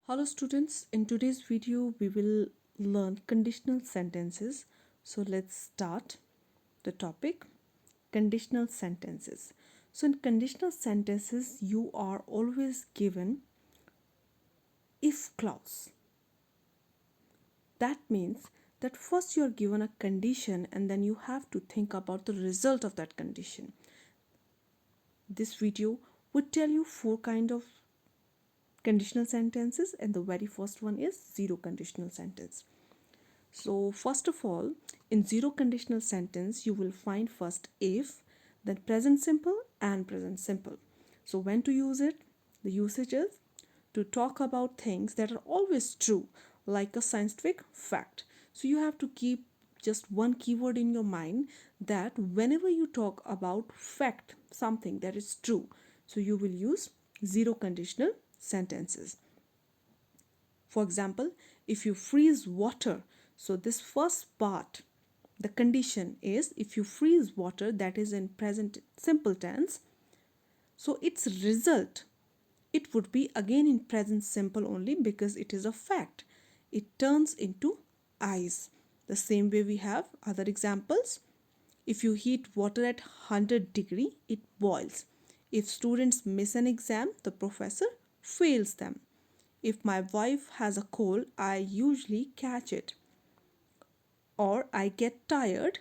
Hello students, in today's video we will learn conditional sentences. So let's start the topic conditional sentences. So in conditional sentences you are always given if clause. That means that first you are given a condition and then you have to think about the result of that condition. This video would tell you four kind of conditional sentences and the very first one is zero conditional sentence. So first of all, in zero conditional sentence, you will find first if, then present simple and present simple. So when to use it? The usage is to talk about things that are always true, like a scientific fact. So you have to keep just one keyword in your mind that whenever you talk about fact, something that is true, so you will use zero conditional sentences. For example, if you freeze water, so this first part, the condition is if you freeze water, that is in present simple tense, so its result, it would be again in present simple only because it is a fact. It turns into ice. The same way we have other examples. If you heat water at 100 degree, it boils. If students miss an exam, the professor fails them. If my wife has a cold, I usually catch it. Or I get tired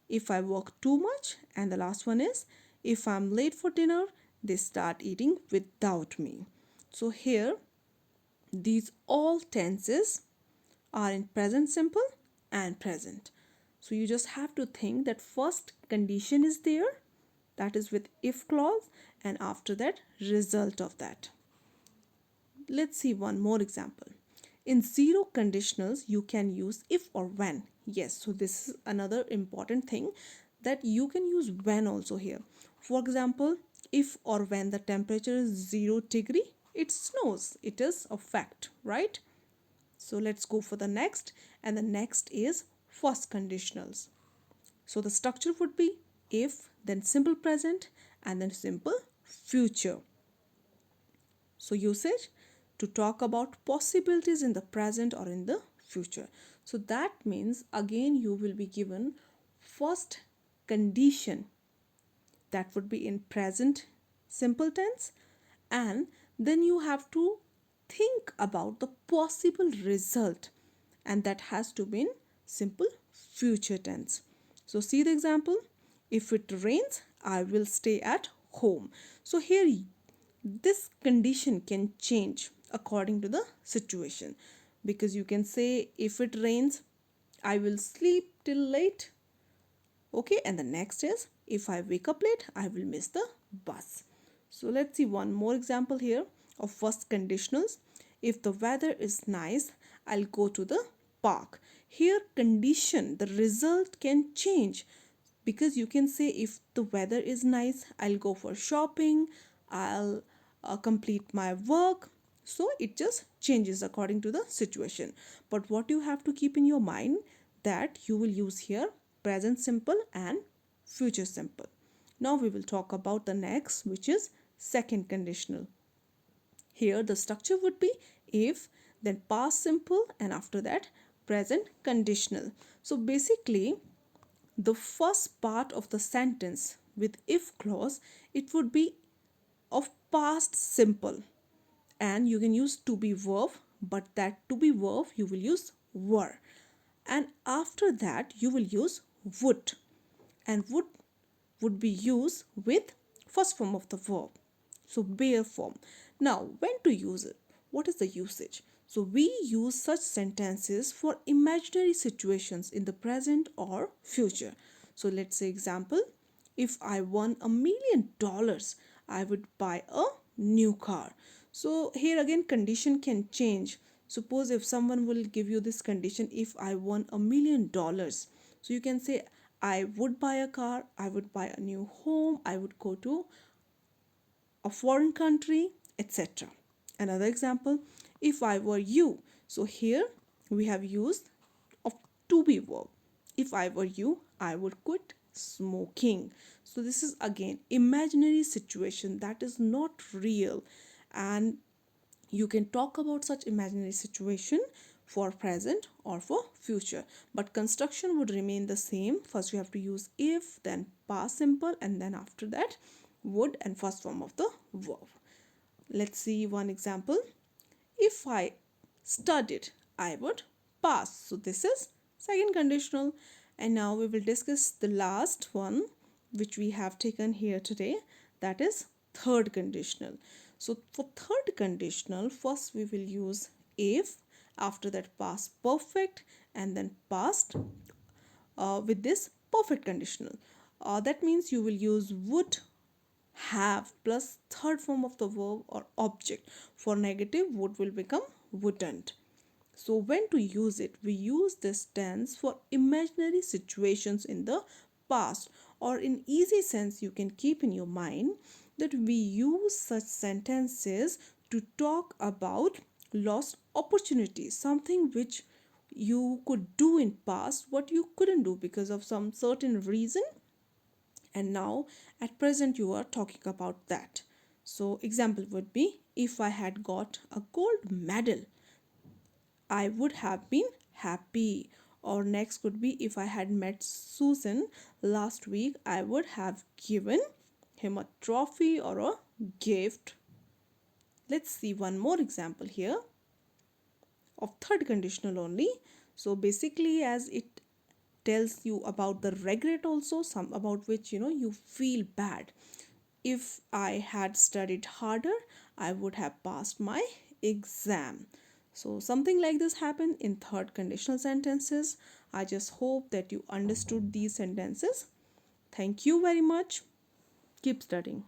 if I work too much. And the last one is if I'm late for dinner, they start eating without me. So here, these all tenses are in present simple and present. So you just have to think that first condition is there, that is with if clause, and after that result of that. Let's see one more example. In zero conditionals, you can use if or when. Yes, so this is another important thing that you can use when also here. For example, if or when the temperature is 0 degree, it snows. It is a fact, right? So let's go for the next, and the next is first conditionals. So the structure would be if, then simple present, and then simple future. So usage to talk about possibilities in the present or in the future. So that means again you will be given first condition that would be in present simple tense, and then you have to think about the possible result, and that has to be in simple future tense. So see the example, if it rains I will stay at home. So here this condition can change according to the situation, because you can say if it rains I will sleep till late. Okay, and the next is if I wake up late I will miss the bus. So let's see one more example here of first conditionals. If the weather is nice I'll go to the park. Here condition, the result can change, because you can say if the weather is nice I'll go for shopping, I'll complete my work. So it just changes according to the situation. But what you have to keep in your mind that you will use here present simple and future simple. Now we will talk about the next, which is second conditional. Here the structure would be if, then past simple, and after that present conditional. So basically the first part of the sentence with if clause, it would be of past simple, and you can use to be verb, but that to be verb you will use were, and after that you will use would, and would be used with first form of the verb, so bare form. Now when to use it, what is the usage? So we use such sentences for imaginary situations in the present or future. So let's say example, if I won $1 million I would buy a new car. So here again condition can change. Suppose if someone will give you this condition, if I won $1 million, so you can say I would buy a car, I would buy a new home, I would go to a foreign country, etc. Another example, if I were you. So here we have used of to be verb. If I were you, I would quit smoking. So this is again imaginary situation that is not real, and You can talk about such imaginary situation for present or for future, but construction would remain the same. First you have to use if, then past simple, and then after that would and first form of the verb. Let's see one example. If I studied, I would pass. So this is second conditional. And now we will discuss the last one which we have taken here today, that is third conditional. So for third conditional, first we will use if, after that past perfect, and then past with this perfect conditional. That means you will use would, have plus third form of the verb or object. For negative, would will become wouldn't. So when to use it? We use this tense for imaginary situations in the past, or in easy sense you can keep in your mind that we use such sentences to talk about lost opportunities, something which you could do in past what you couldn't do because of some certain reason, and now at present you are talking about that. So example would be, if I had got a gold medal, I would have been happy. Or next could be, if I had met Susan last week, I would have given him a trophy or a gift. Let's see one more example here of third conditional only. So basically, as it tells you about the regret also, some about which you feel bad. If I had studied harder, I would have passed my exam. So something like this happened in third conditional sentences. I just hope that you understood these sentences. Thank you very much. Keep studying.